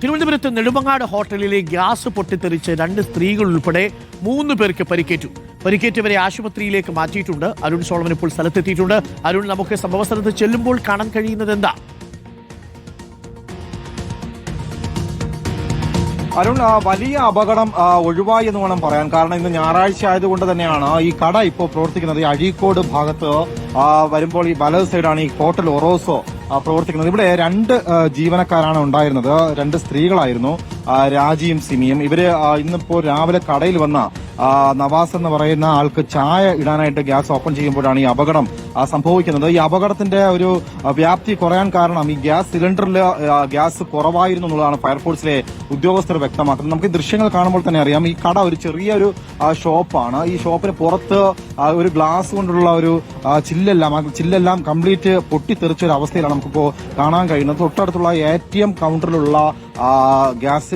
തിരുവനന്തപുരത്ത് നെടുമങ്ങാട് ഹോട്ടലിലെ ഗ്യാസ് പൊട്ടിത്തെറിച്ച് 2 സ്ത്രീകൾ ഉൾപ്പെടെ 3 പേർക്ക് പരിക്കേറ്റു. പരിക്കേറ്റവരെ ആശുപത്രിയിലേക്ക് മാറ്റിയിട്ടുണ്ട്. അരുൺ സോളമൻ ഇപ്പോൾ സ്ഥലത്തെത്തിയിട്ടുണ്ട്. അരുൺ, നമുക്ക് സംഭവസ്ഥലത്ത് ചെല്ലുമ്പോൾ കാണാൻ കഴിയുന്നത് എന്താ? അരുൺ, വലിയ അപകടം ഒഴിവായി എന്ന് വേണം പറയാൻ. കാരണം ഇന്ന് ഞായറാഴ്ച ആയതുകൊണ്ട് തന്നെയാണ് ഈ കട ഇപ്പോൾ പ്രവർത്തിക്കുന്നത്. ഈ അഴീക്കോട് ഭാഗത്ത് വരുമ്പോൾ ഈ വലത് സൈഡാണ് ഈ ഹോട്ടൽ ഒറോസോ പ്രവർത്തിക്കുന്നത്. ഇവിടെ 2 ജീവനക്കാരാണ് ഉണ്ടായിരുന്നത്. 2 സ്ത്രീകളായിരുന്നു, രാജിയും സിമിയും. ഇവര് ഇന്നിപ്പോ രാവിലെ കടയിൽ വന്ന നവാസ് എന്ന് പറയുന്ന ആൾക്ക് ചായ ഇടാനായിട്ട് ഗ്യാസ് ഓപ്പൺ ചെയ്യുമ്പോഴാണ് ഈ അപകടം സംഭവിക്കുന്നത്. ഈ അപകടത്തിന്റെ ഒരു വ്യാപ്തി കുറയാൻ കാരണം ഈ ഗ്യാസ് സിലിണ്ടറിൽ ഗ്യാസ് കുറവായിരുന്നു എന്നുള്ളതാണ് ഫയർഫോഴ്സിലെ ഉദ്യോഗസ്ഥർ വ്യക്തമാക്കുന്നത്. നമുക്ക് ഈ ദൃശ്യങ്ങൾ കാണുമ്പോൾ തന്നെ അറിയാം, ഈ കട ഒരു ചെറിയൊരു ഷോപ്പാണ്. ഈ ഷോപ്പിന് പുറത്ത് ഒരു ഗ്ലാസ് കൊണ്ടുള്ള ഒരു ചില്ലെല്ലാം കംപ്ലീറ്റ് പൊട്ടിത്തെറിച്ച ഒരു അവസ്ഥയിലാണ് നമുക്കിപ്പോ കാണാൻ കഴിയുന്നത്. തൊട്ടടുത്തുള്ള ATM കൗണ്ടറിലുള്ള ഗ്യാസ്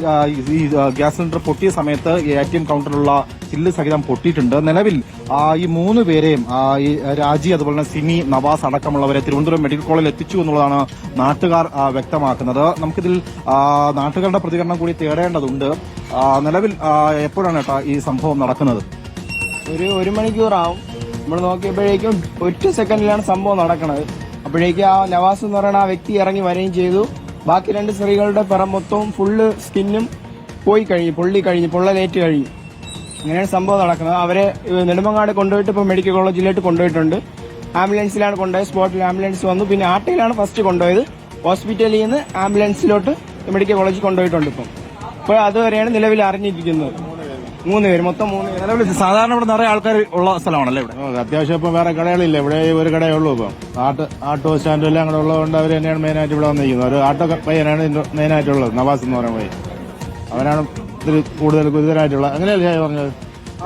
സിലിണ്ടർ പൊട്ടിയ സമയത്ത് ATM കൗണ്ടറിലുള്ള ചില്ല് സഹിതം പൊട്ടിയിട്ടുണ്ട്. നിലവിൽ ഈ 3 പേരെയും ഈ രാജി, അതുപോലെ തന്നെ സിമി, നവാസ് അടക്കമുള്ളവരെ തിരുവനന്തപുരം മെഡിക്കൽ കോളേജിൽ എത്തിച്ചു എന്നുള്ളതാണ് നാട്ടുകാർ വ്യക്തമാക്കുന്നത്. നമുക്കിതിൽ നാട്ടുകാരുടെ പ്രതികരണം കൂടി തേടേണ്ടതുണ്ട്. നിലവിൽ എപ്പോഴാണ് ഈ സംഭവം നടക്കുന്നത്? ഒരു മണിക്കൂറാവും. നമ്മൾ നോക്കിയപ്പോഴേക്കും 1 സെക്കൻഡിലാണ് സംഭവം നടക്കുന്നത്. അപ്പോഴേക്കും ആ നവാസ് എന്ന് പറയുന്ന ആ വ്യക്തി ഇറങ്ങി വരികയും ചെയ്തു. ബാക്കി 2 സ്ത്രീകളുടെ പിറം മൊത്തവും ഫുള്ള് സ്കിന്നും പൊള്ളലേറ്റ് കഴിഞ്ഞു. അങ്ങനെയാണ് സംഭവം നടക്കുന്നത്. അവരെ നെടുമങ്ങാട് കൊണ്ടുപോയിട്ട് ഇപ്പോൾ മെഡിക്കൽ കോളേജിലോട്ട് കൊണ്ടുപോയിട്ടുണ്ട്. ആംബുലൻസിലാണ് കൊണ്ടുപോയത്. സ്പോട്ടിൽ ആംബുലൻസ് വന്നു. പിന്നെ ആട്ടയിലാണ് ഫസ്റ്റ് കൊണ്ടുപോയത്. ഹോസ്പിറ്റലിൽ നിന്ന് ആംബുലൻസിലോട്ട് മെഡിക്കൽ കോളേജിൽ കൊണ്ടുപോയിട്ടുണ്ട്. ഇപ്പോൾ അതുവരെയാണ് നിലവിൽ അറിഞ്ഞിരിക്കുന്നത്. 3 പേര്, മൊത്തം 3 പേര്. നിലവിൽ സാധാരണ ഇവിടെ നിറയെ ആൾക്കാർ ഉള്ള സ്ഥലമാണല്ലോ ഇവിടെ. അത്യാവശ്യം ഇപ്പം വേറെ കടകളില്ല. ഇവിടെ ഒരു കടയേ ഉള്ളൂ. ഇപ്പം ആട്ടോ സ്റ്റാൻഡും എല്ലാം കൂടെ ഉള്ളതുകൊണ്ട് അവർ തന്നെയാണ് മെയിനായിട്ട് ഇവിടെ വന്നിരിക്കുന്നത്. ഒരു ആട്ടോ പയ്യനാണ് മെയിനായിട്ടുള്ളത്, നവാസ് എന്ന് പറയുമ്പോൾ. അവനാണ് ഇതിൽ കൂടുതൽ ഗുരുതരായിട്ടുള്ള. അങ്ങനെയല്ലേ പറഞ്ഞത്?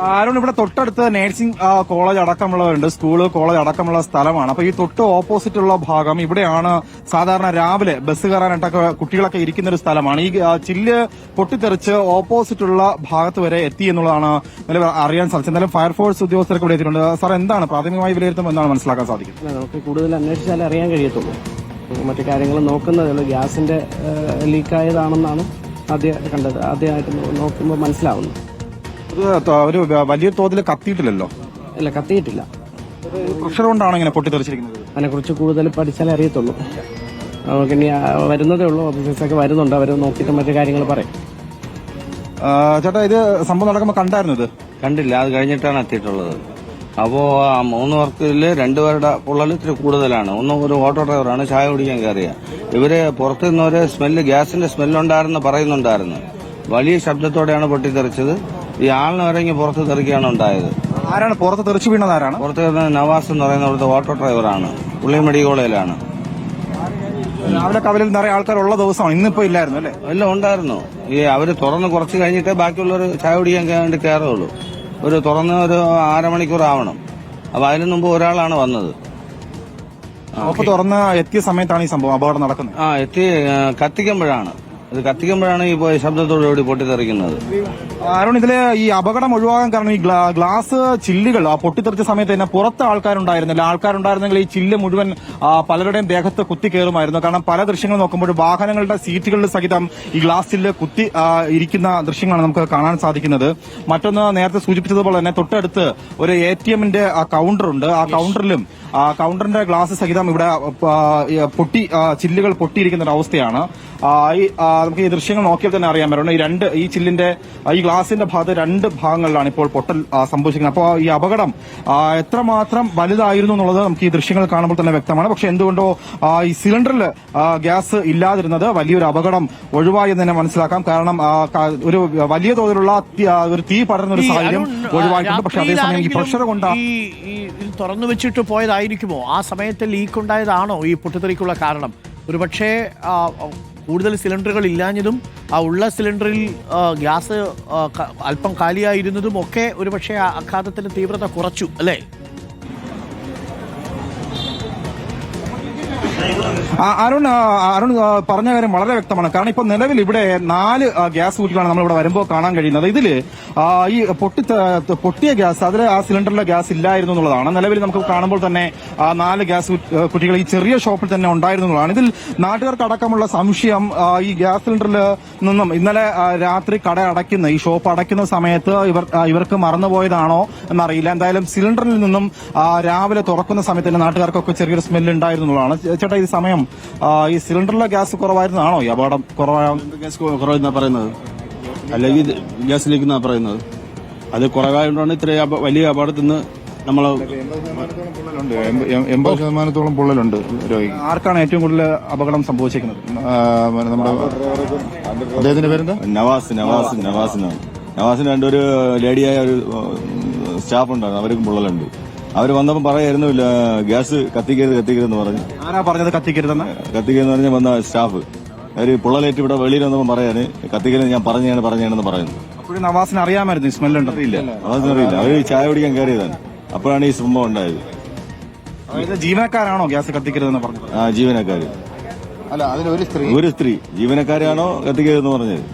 ആരോൺ, ഇവിടെ തൊട്ടടുത്ത് നഴ്സിംഗ് കോളേജ് അടക്കമുള്ളവരുണ്ട്, സ്കൂള് കോളേജ് അടക്കമുള്ള സ്ഥലമാണ്. അപ്പൊ ഈ തൊട്ട് ഓപ്പോസിറ്റ് ഉള്ള ഭാഗം ഇവിടെയാണ് സാധാരണ രാവിലെ ബസ് കയറാനായിട്ടൊക്കെ കുട്ടികളൊക്കെ ഇരിക്കുന്ന ഒരു സ്ഥലമാണ്. ഈ ചില്ല് പൊട്ടിത്തെറിച്ച് ഓപ്പോസിറ്റ് ഉള്ള ഭാഗത്ത് വരെ എത്തി എന്നുള്ളതാണ് അറിയാൻ സാധിച്ചത്. എന്തായാലും ഫയർഫോഴ്സ് ഉദ്യോഗസ്ഥർക്ക് ഇവിടെ എത്തിയിട്ടുണ്ട്. സാർ, എന്താണ് പ്രാഥമികമായി വിലയിരുത്തുമ്പോൾ എന്താണ് മനസ്സിലാക്കാൻ സാധിക്കുന്നത്? നമുക്ക് കൂടുതൽ അന്വേഷിച്ചാലേ അറിയാൻ കഴിയത്തുള്ളൂ. മറ്റു കാര്യങ്ങൾ നോക്കുന്നതേ ഗ്യാസിന്റെ ലീക്കായതാണെന്നാണ് ആദ്യമായിട്ട് നോക്കുമ്പോൾ മനസ്സിലാവുന്നു. ഒരു വലിയ തോതിൽ കത്തിയിട്ടില്ലല്ലോ? ഇല്ല, കത്തിയിട്ടില്ല. പ്രഷർ കൊണ്ടാണ് ഇങ്ങനെ പൊട്ടിത്തെറിച്ചിരിക്കുന്നത്? അതിനെക്കുറിച്ച് കൂടുതൽ പഠിച്ചാലേ അറിയത്തുള്ളൂ. നമുക്ക് ഇനി വരുന്നതേ ഉള്ളൂ. ഓഫീസേഴ്സൊക്കെ വരുന്നുണ്ട്. അവർ നോക്കിയിട്ട് മറ്റു കാര്യങ്ങൾ പറയും. ചേട്ടാ, ഇത് സംഭവം നടക്കുമ്പോൾ കണ്ടായിരുന്നു? ഇത് കണ്ടില്ല, അത് കഴിഞ്ഞിട്ടാണ് എത്തിയിട്ടുള്ളത്. അപ്പോ 3 പേർക്കില് 2 പേരുടെ പൊള്ളൽ ഇത്തിരി കൂടുതലാണ്. ഒരു ഓട്ടോ ഡ്രൈവറാണ്, ചായ കുടിക്കാൻ കയറിയ. ഇവര് പുറത്തു നിന്നൊരു ഗ്യാസിന്റെ സ്മെല്ലുണ്ടായിരുന്നു പറയുന്നുണ്ടായിരുന്നു. വലിയ ശബ്ദത്തോടെയാണ് പൊട്ടിത്തെറിച്ചത്. ഈ ആളിന് ഇറങ്ങി പുറത്ത് തെറിക്കുകയാണ് ഉണ്ടായത്. ആരാണ് പുറത്ത് തെറിച്ചു വീണത്? ആരാണ് പുറത്ത് നവാസ് എന്ന് പറയുന്ന അവിടുത്തെ ഓട്ടോ ഡ്രൈവറാണ്. പുള്ളി മെഡിക്കൽ കോളേജിലാണ്. രാവിലെ കവലിൽ നിറയെ ആൾക്കാരുള്ള ദിവസമാണ്. ഇന്നിപ്പോ ഇല്ലായിരുന്നു അല്ലേ? എല്ലാം ഉണ്ടായിരുന്നു. അവര് തുറന്ന് കുറച്ച് കഴിഞ്ഞിട്ടേ ബാക്കിയുള്ളവർ ചായ കുടിക്കാൻ വേണ്ടി കയറുള്ളൂ. തുറന്ന് ഒരു 1/2 മണിക്കൂർ ആവണം. അപ്പൊ അതിനു മുമ്പ് ഒരാളാണ് വന്നത്. ഷോപ്പ് തുറന്ന് എത്തിയ സമയത്താണ് ഈ സംഭവം, അപകടം നടക്കുന്നത്. എത്തി കത്തിക്കുമ്പോഴാണ് ഈ ശബ്ദത്തോടുകൂടി പൊട്ടിത്തെറിക്കുന്നത്. അരുൺ, ഇതില് ഈ അപകടം ഒഴിവാകാൻ കാരണം ഈ ഗ്ലാസ് ചില്ലുകൾ പൊട്ടിത്തെറിച്ച സമയത്ത് തന്നെ പുറത്ത് ആൾക്കാരുണ്ടായിരുന്നെങ്കിൽ ഈ ചില്ല് മുഴുവൻ പലരുടെയും ദേഹത്ത് കുത്തി കയറുമായിരുന്നു. കാരണം പല ദൃശ്യങ്ങൾ നോക്കുമ്പോൾ വാഹനങ്ങളുടെ സീറ്റുകളിൽ സഹിതം ഈ ഗ്ലാസ് ചില്ല് കുത്തി ഇരിക്കുന്ന ദൃശ്യങ്ങളാണ് നമുക്ക് കാണാൻ സാധിക്കുന്നത്. മറ്റൊന്ന്, നേരത്തെ സൂചിപ്പിച്ചതുപോലെ തന്നെ തൊട്ടടുത്ത് ഒരു ATMന്റെ കൗണ്ടറുണ്ട്. ആ കൗണ്ടറിന്റെ ഗ്ലാസ് സഹിതം ഇവിടെ ചില്ലുകൾ പൊട്ടിയിരിക്കുന്ന ഒരു അവസ്ഥയാണ്. നമുക്ക് ഈ ദൃശ്യങ്ങൾ നോക്കിയാൽ തന്നെ അറിയാൻ പറ്റും. ഈ ചില്ലിന്റെ ഈ ഗ്ലാസിന്റെ ഭാഗത്ത് 2 ഭാഗങ്ങളിലാണ് ഇപ്പോൾ പൊട്ടൽ സംഭവിച്ചിരിക്കുന്നത്. അപ്പോൾ ഈ അപകടം എത്രമാത്രം വലുതായിരുന്നു എന്നുള്ളത് നമുക്ക് ഈ ദൃശ്യങ്ങൾ കാണുമ്പോൾ തന്നെ വ്യക്തമാണ്. പക്ഷെ എന്തുകൊണ്ടോ ഈ സിലിണ്ടറിൽ ഗ്യാസ് ഇല്ലാതിരുന്നത് വലിയൊരു അപകടം ഒഴിവായി എന്ന് തന്നെ മനസ്സിലാക്കാം. കാരണം ഒരു വലിയ തോതിലുള്ള ഒരു തീ പടരുന്ന ഒരു സാഹചര്യം ഒഴിവായിട്ടുണ്ട്. പക്ഷെ അതേസമയം ഈ പ്രഷർ കൊണ്ട് തുറന്നു വെച്ചിട്ട് പോയതായിരിക്കുമോ? ആ സമയത്ത് ലീക്ക് ഉണ്ടായതാണോ ഈ പൊട്ടിത്തെറിക്കുള്ള കാരണം? ഒരുപക്ഷെ കൂടുതൽ സിലിണ്ടറുകൾ ഇല്ലാഞ്ഞതും ഉള്ള സിലിണ്ടറിൽ ഗ്യാസ് അല്പം കാലിയായിരുന്നതും ഒക്കെ ഒരുപക്ഷെ ആഘാതത്തിന്റെ തീവ്രത കുറച്ചു, അല്ലേ? അരുൺ പറഞ്ഞ കാര്യം വളരെ വ്യക്തമാണ്. കാരണം ഇപ്പൊ നിലവിൽ ഇവിടെ 4 ഗ്യാസ് കുറ്റികളാണ് നമ്മളിവിടെ വരുമ്പോൾ കാണാൻ കഴിയുന്നത്. ഇതില് ഈ പൊട്ടിയ ഗ്യാസ് അതിൽ ആ സിലിണ്ടറിലെ ഗ്യാസ് ഇല്ലായിരുന്നു എന്നുള്ളതാണ്. നിലവിൽ നമുക്ക് കാണുമ്പോൾ തന്നെ 4 ഗ്യാസ് കുറ്റികൾ ഈ ചെറിയ ഷോപ്പിൽ തന്നെ ഉണ്ടായിരുന്നു എന്നുള്ളതാണ്. ഇതിൽ നാട്ടുകാർക്ക് അടക്കമുള്ള സംശയം ഈ ഗ്യാസ് സിലിണ്ടറിൽ നിന്നും ഇന്നലെ രാത്രി കട അടയ്ക്കുന്ന ഈ ഷോപ്പ് അടയ്ക്കുന്ന സമയത്ത് ഇവർക്ക് മറന്നുപോയതാണോ എന്നറിയില്ല. എന്തായാലും സിലിണ്ടറിൽ നിന്നും രാവിലെ തുറക്കുന്ന സമയത്ത് തന്നെ നാട്ടുകാർക്കൊക്കെ ചെറിയൊരു സ്മെല്ല് ഉണ്ടായിരുന്നു എന്നുള്ളതാണ്. ചേട്ടാ, ഈ സമയം ഈ സിലിണ്ടറിലെ ഗ്യാസ് കുറവായിരുന്നാണോ ഈ അപകടം ഗ്യാസ് കുറവെന്നാ പറയുന്നത്, അല്ലെങ്കിൽ ഗ്യാസ് ലീക്ക് എന്നാ പറയുന്നത്. അത് കുറവായതുകൊണ്ടാണ് ഇത്രയും വലിയ അപകടത്തിൽ നിന്ന് നമ്മൾ 80% പൊള്ളലുണ്ട് രോഗിക്ക്. ആർക്കാണ് ഏറ്റവും കൂടുതൽ അപകടം സംഭവിച്ചിരിക്കുന്നത്? നമ്മുടെ അദ്ദേഹത്തിന്റെ പേരെന്താ? നവാസിന് രണ്ടൊരു ലേഡിയായ ഒരു സ്റ്റാഫ് ഉണ്ടായിരുന്നു, അവർക്കും പൊള്ളലുണ്ട്. അവർ വന്നപ്പോൾ പറയായിരുന്നു ഗ്യാസ് കത്തിക്കരുതെന്ന് പറഞ്ഞു. ആരാ പറഞ്ഞത് കത്തിക്കരുതെന്ന്? കത്തിക്കരുതെന്ന് പറഞ്ഞ വന്ന സ്റ്റാഫ് അവര് പൊള്ളലേറ്റ് ഇവിടെ വെളിയിൽ വന്നപ്പോൾ പറയാന് കത്തിക്കരുത് ഞാൻ പറഞ്ഞാണെന്ന് പറയുന്നു. അപ്പോഴും നവാസിന് അറിയാമായിരുന്നു ഈ സ്മെല്ലുണ്ട്? അറിയില്ല. അവര് ചായ കുടിക്കാൻ കയറിയതാണ്. അപ്പോഴാണ് ഈ സംഭവം ഉണ്ടായത്. അതായത് ജീവനക്കാരാണോ ഗ്യാസ് കത്തിക്കരുതെന്ന് പറഞ്ഞത്? ജീവനക്കാര്. അല്ല, അതിലൊരു ഒരു സ്ത്രീ ജീവനക്കാരാണോ കത്തിക്കരുതെന്ന് പറഞ്ഞത്?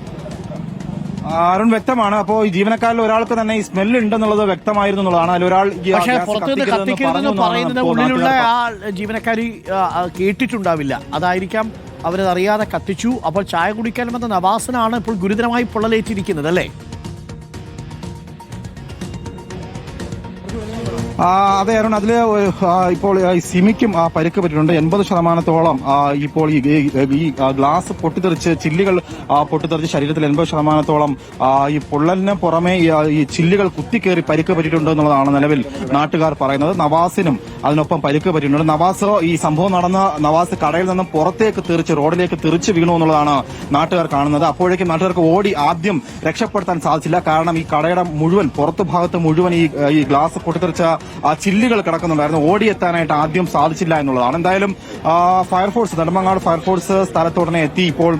അരുൺ, വ്യക്തമാണ്. അപ്പോ ഈ ജീവനക്കാരിൽ ഒരാൾക്ക് തന്നെ ഈ സ്മെല്ല് ഉണ്ടെന്നുള്ളത് വ്യക്തമായിരുന്നു എന്നുള്ളതാണ്. അതിലൊരാൾ പക്ഷേ പുറത്തുനിന്ന് കത്തിക്കരുതെന്ന് പറയുന്നത് ഉള്ളിലുള്ള ആ ജീവനക്കാരി കേട്ടിട്ടുണ്ടാവില്ല. അതായിരിക്കാം അവരതറിയാതെ കത്തിച്ചു. അപ്പോൾ ചായ കുടിക്കാൻ വന്ന നവാസിനാണ് ഇപ്പോൾ ഗുരുതരമായി പൊള്ളലേറ്റിരിക്കുന്നത്, അല്ലേ? അതെ അരുൺ, അതില് ഇപ്പോൾ സിമിക്കും പരിക്ക് പറ്റിയിട്ടുണ്ട്. 80% ഇപ്പോൾ ഈ ഗ്ലാസ് പൊട്ടിത്തെറിച്ച് ചില്ലുകൾ പൊട്ടിത്തെറിച്ച് ശരീരത്തിൽ 80% ഈ പൊള്ളലിന് പുറമെ ഈ ചില്ലുകൾ കുത്തിക്കേറി പരിക്ക് പറ്റിയിട്ടുണ്ട് എന്നുള്ളതാണ് നിലവിൽ നാട്ടുകാർ പറയുന്നത്. നവാസിനും അതിനൊപ്പം പരിക്ക് പറ്റിയിട്ടുണ്ട്. നവാസ് ഈ സംഭവം നടന്ന നവാസ് കടയിൽ നിന്നും പുറത്തേക്ക് തെറിച്ച് റോഡിലേക്ക് തെറിച്ച് വീണു എന്നുള്ളതാണ് നാട്ടുകാർ കാണുന്നത്. അപ്പോഴേക്കും നാട്ടുകാർക്ക് ഓടി ആദ്യം രക്ഷപ്പെടുത്താൻ സാധിച്ചില്ല. കാരണം ഈ കടയുടെ മുഴുവൻ പുറത്തു ഭാഗത്ത് മുഴുവൻ ഈ ഗ്ലാസ് പൊട്ടിത്തെറിച്ച ചില്ലുകൾ കിടക്കുന്നുണ്ടായിരുന്നു. ഓടിയെത്താനായിട്ട് ആദ്യം സാധിച്ചില്ല എന്നുള്ളതാണ്. എന്തായാലും ഫയർഫോഴ്സ്, നെടുമങ്ങാട് ഫയർഫോഴ്സ് സ്ഥലത്തുടനെ എത്തി ഇപ്പോൾ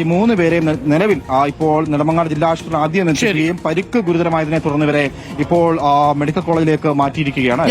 ഈ 3 പേരെയും നിലവിൽ ഇപ്പോൾ നെടുമങ്ങാട് ജില്ലാ ആശുപത്രിയിൽ ആദ്യം എത്തിക്കുകയും പരിക്ക് ഗുരുതരമായതിനെ തുടർന്ന് ഇവരെ ഇപ്പോൾ മെഡിക്കൽ കോളേജിലേക്ക് മാറ്റിയിരിക്കുകയാണ്.